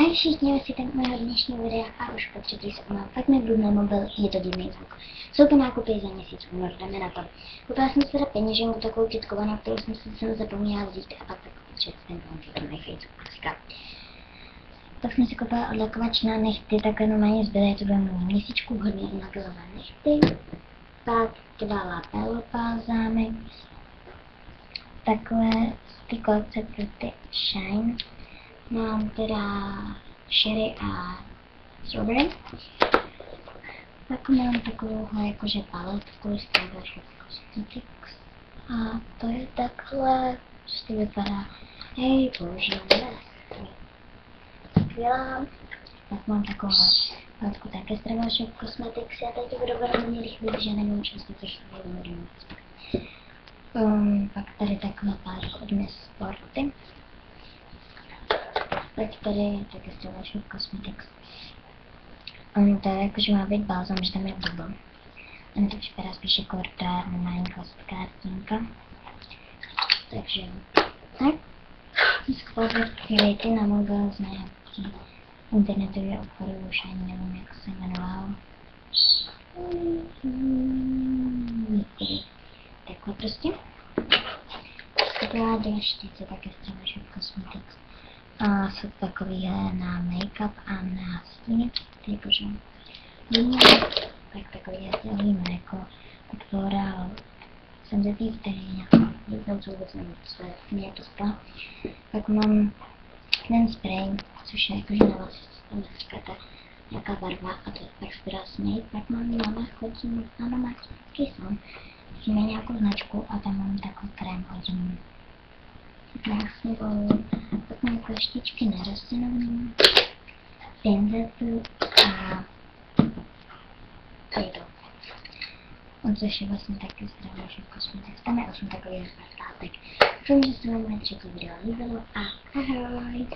Ahoj všichni, hostíte mého dnešního videa a už po třetí se omlouvám. Fakt mi blbne mobil, je to divný zvuk. Jsou to nákupy za měsíc únor, jdeme na to. Koupila jsem si teda peněženku, takovou kytkovanou, kterou jsem si sem zapomněla vzít a pak takový představím na Facebook. Pak jsem si koupila odlakovač na nechty, takhle normálně zbylé, to bylo měsíčku hodně odlakové nechty. Pak 2 lapel balzámy. Takhle z té kolekce Fruity Shine. Mám teda sherry a strawberry. Pak mám takovouhle jakože paletku z Starbucks Cosmetics. A to je takhle, co to vypadá. Hej, používám skvělá. Pak mám takovouhle paletku také z Starbucks Cosmetics. Já tady to budu velmi rychle, protože nevím často, což to budu mít. Pak tady takhle paletku od Miss Sporty. Pak tady je také Starbucks Cosmetics. To je jakože má být balzam, že tam je bubble. A mi to připadá spíš jako normální klasická rtínka. Takže tak. Jsem zkoupila květy na mobil z nějaký internetový obchodu, už ani nevím, jak se jmenoval. Takhle prostě. Zkoupila 2 štíce také Starbucks Cosmetics. A jsou takovýhle na make-up a na stíny, který používám. Tak takový mléko od L'Oreal Sensitive, který nějaká významců vůbec nevím, co je, mě to stala. Pak mám ten spray, což je jakože na vás neskáte nějaká barva a to je tak spira Snape. Pak mám Mama chodím, ano, má taky sám. Máme nějakou značku a tam mám takový krém hodinu. Krásně volou. Pak mám kleštičky na rostlinovní, pinzetu a tady to. Což je vlastně taky Starbucks Cosmetics. Tam je 8 takových zprávek. Doufám, že se vám moje třetí video líbilo a ahoj!